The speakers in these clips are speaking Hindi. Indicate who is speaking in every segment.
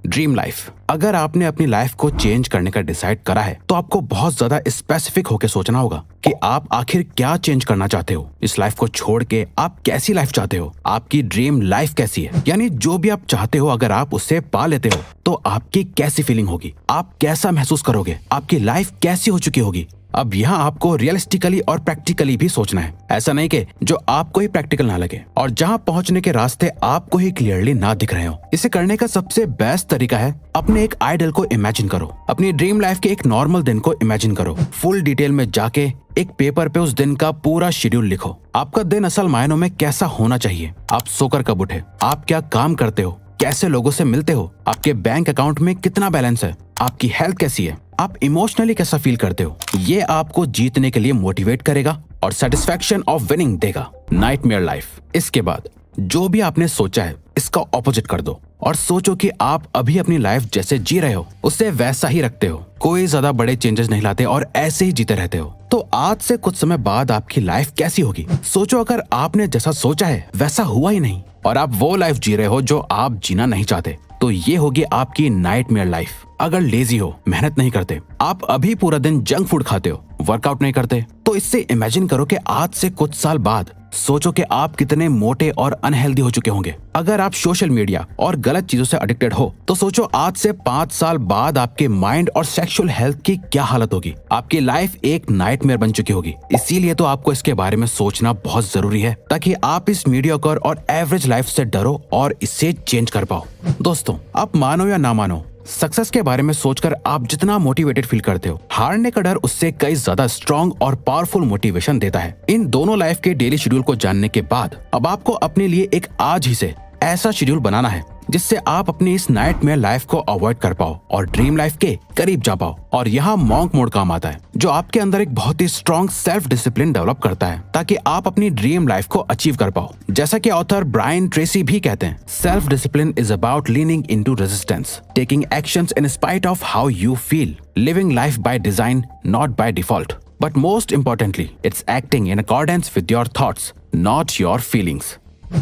Speaker 1: Dream life. अगर आपने अपनी लाइफ को चेंज करने का डिसाइड करा है तो आपको बहुत ज्यादा स्पेसिफिक होकर सोचना होगा कि आप आखिर क्या चेंज करना चाहते हो। इस लाइफ को छोड़ के आप कैसी लाइफ चाहते हो, आपकी ड्रीम लाइफ कैसी है, यानी जो भी आप चाहते हो अगर आप उसे पा लेते हो तो आपकी कैसी फीलिंग होगी, आप कैसा महसूस करोगे, आपकी लाइफ कैसी हो चुकी होगी। अब यहाँ आपको रियलिस्टिकली और प्रैक्टिकली भी सोचना है। ऐसा नहीं कि जो आपको ही प्रैक्टिकल ना लगे और जहाँ पहुँचने के रास्ते आपको ही क्लियरली ना दिख रहे हो। इसे करने का सबसे बेस्ट तरीका है अपने एक आइडल को इमेजिन करो। अपनी ड्रीम लाइफ के एक नॉर्मल दिन को इमेजिन करो। फुल डिटेल में जाके एक पेपर पे उस दिन का पूरा शेड्यूल लिखो। आपका दिन असल मायनों में कैसा होना चाहिए। आप सोकर कब उठे, आप क्या काम करते हो, कैसे लोगों से मिलते हो, आपके बैंक अकाउंट में कितना बैलेंस है, आपकी हेल्थ कैसी है, आप इमोशनली कैसा फील करते हो। ये आपको जीतने के लिए मोटिवेट करेगा और सेटिस्फैक्शन ऑफ विनिंग देगा। Nightmare life. इसके बाद जो भी आपने सोचा है इसका ऑपोजिट कर दो और सोचो कि आप अभी अपनी लाइफ जैसे जी रहे हो उससे वैसा ही रखते हो। कोई ज्यादा बड़े चेंजेस नहीं लाते और ऐसे ही जीते रहते हो। तो आज से कुछ समय बाद आपकी लाइफ कैसी होगी। सोचो अगर आपने जैसा सोचा है वैसा हुआ ही नहीं और आप वो लाइफ जी रहे हो जो आप जीना नहीं चाहते, तो ये होगी आपकी नाइटमेयर लाइफ। अगर लेजी हो, मेहनत नहीं करते, आप अभी पूरा दिन जंक फूड खाते हो, वर्कआउट नहीं करते, तो इससे इमेजिन करो कि आज से कुछ साल बाद सोचो कि आप कितने मोटे और अनहेल्दी हो चुके होंगे। अगर आप सोशल मीडिया और गलत चीजों से एडिक्टेड हो तो सोचो आज से 5 साल बाद आपके माइंड और सेक्सुअल हेल्थ की क्या हालत होगी। आपकी लाइफ एक नाइटमेयर बन चुकी होगी। इसीलिए तो आपको इसके बारे में सोचना बहुत जरूरी है ताकि आप इस मीडियोकर और एवरेज लाइफ से डरो और इसे चेंज कर पाओ। दोस्तों, आप मानो या ना मानो, सक्सेस के बारे में सोचकर आप जितना मोटिवेटेड फील करते हो, हारने का डर उससे कई ज्यादा स्ट्रॉन्ग और पावरफुल मोटिवेशन देता है। इन दोनों लाइफ के डेली शेड्यूल को जानने के बाद अब आपको अपने लिए एक आज ही से ऐसा शेड्यूल बनाना है जिससे आप अपनी इस नाइटमेयर लाइफ को अवॉइड कर पाओ और ड्रीम लाइफ के करीब जा पाओ। और यहाँ मॉन्क मोड काम आता है जो आपके अंदर एक बहुत ही स्ट्रॉन्ग सेल्फ डिसिप्लिन डेवलप करता है ताकि आप अपनी ड्रीम लाइफ को अचीव कर पाओ। जैसा कि ऑथर ब्रायन ट्रेसी भी कहते हैं, self discipline is about leaning into resistance, taking actions in spite of how you feel, living life by design not by default, but most importantly it's acting in accordance with your thoughts not your feelings.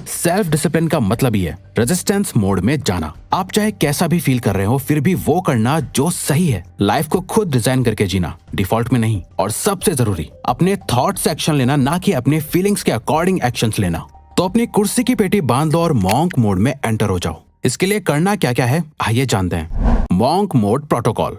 Speaker 1: Self discipline का मतलब ही है रेजिस्टेंस मोड में जाना। आप चाहे कैसा भी फील कर रहे हो फिर भी वो करना जो सही है। लाइफ को खुद डिजाइन करके जीना, डिफॉल्ट में नहीं। और सबसे जरूरी, अपने थॉट से एक्शन लेना, ना कि अपने फीलिंग्स के अकॉर्डिंग एक्शंस लेना। तो अपनी कुर्सी की पेटी बांध लो और मॉन्क मोड में एंटर हो जाओ। इसके लिए करना क्या क्या है आइए जानते हैं। Monk mode protocol.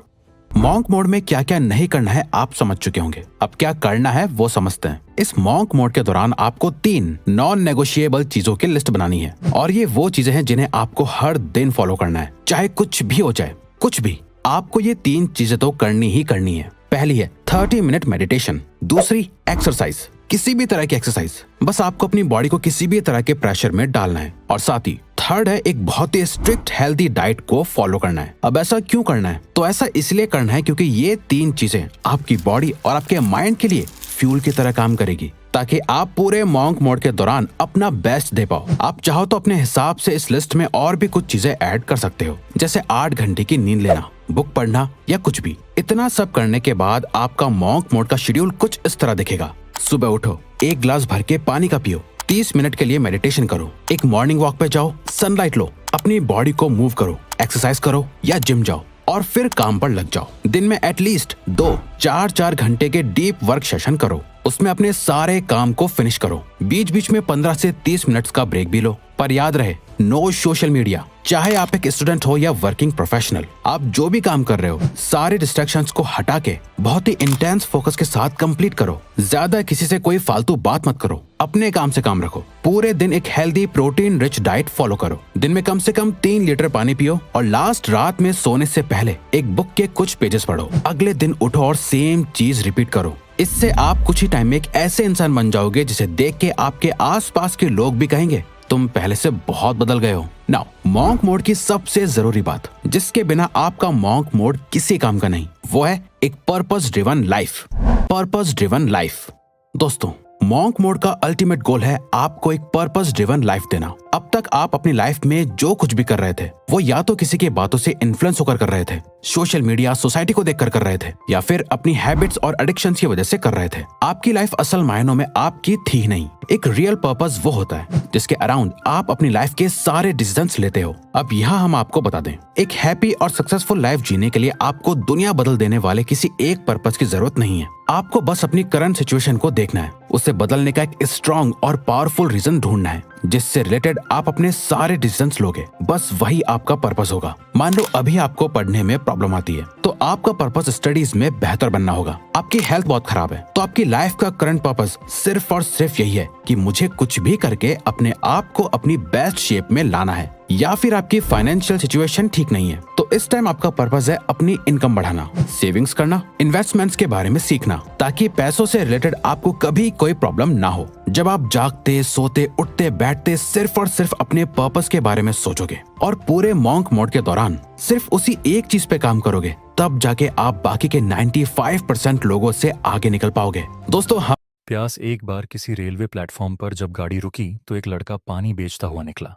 Speaker 1: Monk mode में क्या क्या नहीं करना है आप समझ चुके होंगे। अब क्या करना है वो समझते हैं। इस मॉन्क मोड के दौरान आपको 3 नॉन नेगोशिएबल चीजों की लिस्ट बनानी है और ये वो चीजें हैं जिन्हें आपको हर दिन फॉलो करना है, चाहे कुछ भी हो जाए। कुछ भी, आपको ये 3 चीजें तो करनी ही करनी है। पहली है 30 मिनट मेडिटेशन। दूसरी एक्सरसाइज, किसी भी तरह की एक्सरसाइज, बस आपको अपनी बॉडी को किसी भी तरह के प्रेशर में डालना है। और साथ ही थर्ड है एक बहुत ही स्ट्रिक्ट हेल्दी डाइट को फॉलो करना है। अब ऐसा क्यों करना है? तो ऐसा इसलिए करना है क्योंकि ये 3 चीजें आपकी बॉडी और आपके माइंड के लिए फ्यूल की तरह काम करेगी ताकि आप पूरे मॉन्क मोड के दौरान अपना बेस्ट दे पाओ। आप चाहो तो अपने हिसाब से इस लिस्ट में और भी कुछ चीजें ऐड कर सकते हो, जैसे 8 घंटे की नींद लेना, बुक पढ़ना या कुछ भी। इतना सब करने के बाद आपका मॉन्क मोड का शेड्यूल कुछ इस तरह दिखेगा। सुबह उठो, 1 गिलास भर के पानी का पियो, 30 मिनट के लिए मेडिटेशन करो, एक मॉर्निंग वॉक पे जाओ, सनलाइट लो, अपनी बॉडी को मूव करो, एक्सरसाइज करो या जिम जाओ और फिर काम पर लग जाओ। दिन में एटलीस्ट 2-4 घंटे के डीप वर्क सेशन करो, उसमें अपने सारे काम को फिनिश करो। बीच बीच में 15 से 30 मिनट्स का ब्रेक भी लो, पर याद रहे नो सोशल मीडिया। चाहे आप एक स्टूडेंट हो या वर्किंग प्रोफेशनल, आप जो भी काम कर रहे हो सारे डिस्ट्रैक्शंस को हटा के बहुत ही इंटेंस फोकस के साथ कंप्लीट करो। ज्यादा किसी से कोई फालतू बात मत करो, अपने काम से काम रखो। पूरे दिन एक healthy protein rich diet follow करो। दिन में कम से कम 3 लीटर पानी पियो और लास्ट रात में सोने से पहले एक बुक के कुछ पेजेस पढ़ो। अगले दिन उठो और सेम चीज रिपीट करो। इससे आप कुछ ही टाइम में एक ऐसे इंसान बन जाओगे जिसे देख के आपके आसपास के लोग भी कहेंगे तुम पहले से बहुत बदल गए हो। नाउ मॉन्क मोड की सबसे जरूरी बात जिसके बिना आपका मॉन्क मोड किसी काम का नहीं, वो है एक purpose driven life. Purpose driven life. दोस्तों, मॉन्क मोड का अल्टीमेट गोल है आपको एक पर्पस ड्रिवन लाइफ देना। अब तक आप अपनी लाइफ में जो कुछ भी कर रहे थे वो या तो किसी की बातों से इन्फ्लुएंस होकर कर रहे थे, सोशल मीडिया सोसाइटी को देखकर कर रहे थे, या फिर अपनी हैबिट्स और एडिक्शंस की वजह से कर रहे थे। आपकी लाइफ असल मायनों में आपकी थी ही नहीं। एक रियल पर्पस वो होता है जिसके अराउंड आप अपनी लाइफ के सारे डिसीजंस लेते हो। अब यहाँ हम आपको बता दें, एक हैप्पी और सक्सेसफुल लाइफ जीने के लिए आपको दुनिया बदल देने वाले किसी एक पर्पस की जरूरत नहीं है। आपको बस अपनी करंट सिचुएशन को देखना है, उसे बदलने का एक स्ट्रॉन्ग और पावरफुल रीजन ढूंढना है जिससे रिलेटेड आप अपने सारे डिसीजंस लोगे। बस वही आपका पर्पस होगा। मान लो अभी आपको पढ़ने में प्रॉब्लम आती है तो आपका पर्पस स्टडीज में बेहतर बनना होगा। आपकी हेल्थ बहुत खराब है तो आपकी लाइफ का करंट पर्पस सिर्फ और सिर्फ यही है कि मुझे कुछ भी करके अपने आप को अपनी बेस्ट शेप में लाना है। या फिर आपकी फाइनेंशियल सिचुएशन ठीक नहीं है तो इस टाइम आपका पर्पस है अपनी इनकम बढ़ाना, सेविंग्स करना, इन्वेस्टमेंट्स के बारे में सीखना, ताकि पैसों से रिलेटेड आपको कभी कोई प्रॉब्लम ना हो। जब आप जागते, सोते, उठते, बैठते सिर्फ और सिर्फ अपने पर्पस के बारे में सोचोगे और पूरे मॉन्क मोड के दौरान सिर्फ उसी एक चीज पे काम करोगे, तब जाके आप बाकी के 95% लोगों से आगे निकल पाओगे। दोस्तों
Speaker 2: प्यास एक बार किसी रेलवे प्लेटफॉर्म पर जब गाड़ी रुकी तो एक लड़का पानी बेचता हुआ निकला।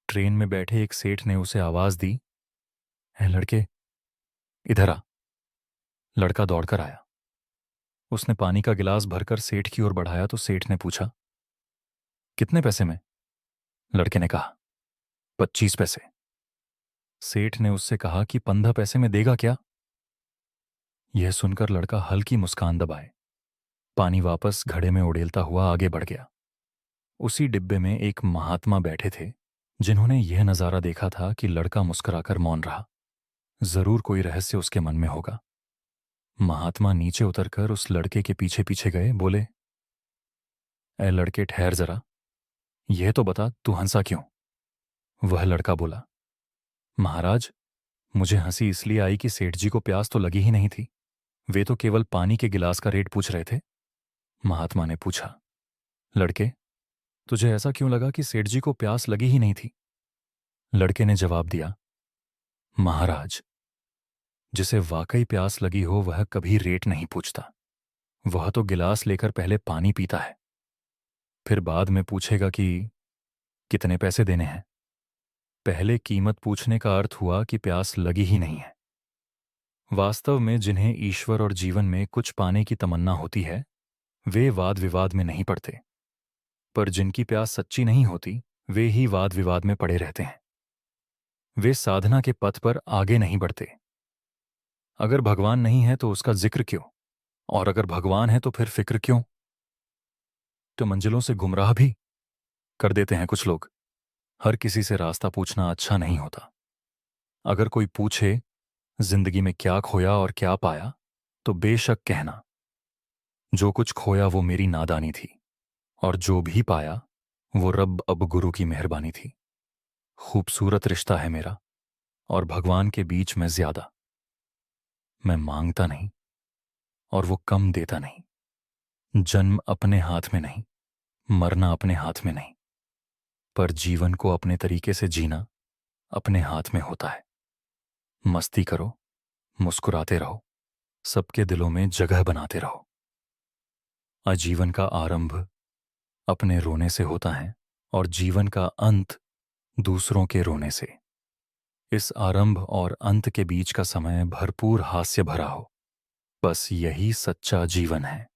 Speaker 2: ट्रेन में बैठे एक सेठ ने उसे आवाज दी, "ए लड़के, इधर आ।" लड़का दौड़कर आया। उसने पानी का गिलास भरकर सेठ की ओर बढ़ाया तो सेठ ने पूछा, "कितने पैसे में?" लड़के ने कहा, "25 पैसे।" सेठ ने उससे कहा कि 15 पैसे में देगा क्या? यह सुनकर लड़का हल्की मुस्कान दबाए पानी वापस घड़े में उड़ेलता हुआ आगे बढ़ गया। उसी डिब्बे में एक महात्मा बैठे थे जिन्होंने यह नजारा देखा था कि लड़का मुस्कुराकर मौन रहा। जरूर कोई रहस्य उसके मन में होगा। महात्मा नीचे उतरकर उस लड़के के पीछे पीछे गए, बोले, "ए लड़के, ठहर जरा, यह तो बता तू हंसा क्यों?" वह लड़का बोला, "महाराज, मुझे हंसी इसलिए आई कि सेठ जी को प्यास तो लगी ही नहीं थी, वे तो केवल पानी के गिलास का रेट पूछ रहे थे।" महात्मा ने पूछा, "लड़के, तुझे ऐसा क्यों लगा कि सेठ जी को प्यास लगी ही नहीं थी?" लड़के ने जवाब दिया, "महाराज, जिसे वाकई प्यास लगी हो वह कभी रेट नहीं पूछता। वह तो गिलास लेकर पहले पानी पीता है, फिर बाद में पूछेगा कि कितने पैसे देने हैं। पहले कीमत पूछने का अर्थ हुआ कि प्यास लगी ही नहीं है। वास्तव में जिन्हें ईश्वर और जीवन में कुछ पाने की तमन्ना होती है वे वाद विवाद में नहीं पड़ते, पर जिनकी प्यास सच्ची नहीं होती वे ही वाद विवाद में पड़े रहते हैं। वे साधना के पथ पर आगे नहीं बढ़ते। अगर भगवान नहीं है तो उसका जिक्र क्यों, और अगर भगवान है तो फिर फिक्र क्यों? तो मंजिलों से गुमराह भी कर देते हैं कुछ लोग। हर किसी से रास्ता पूछना अच्छा नहीं होता। अगर कोई पूछे जिंदगी में क्या खोया और क्या पाया, तो बेशक कहना, जो कुछ खोया वो मेरी नादानी थी, और जो भी पाया वो रब अब गुरु की मेहरबानी थी। खूबसूरत रिश्ता है मेरा और भगवान के बीच में ज्यादा। मैं मांगता नहीं और वो कम देता नहीं। जन्म अपने हाथ में नहीं, मरना अपने हाथ में नहीं, पर जीवन को अपने तरीके से जीना अपने हाथ में होता है। मस्ती करो, मुस्कुराते रहो, सबके दिलों में जगह बनाते रहो। आजीवन का आरंभ अपने रोने से होता है और जीवन का अंत दूसरों के रोने से। इस आरंभ और अंत के बीच का समय भरपूर हास्य भरा हो। बस यही सच्चा जीवन है।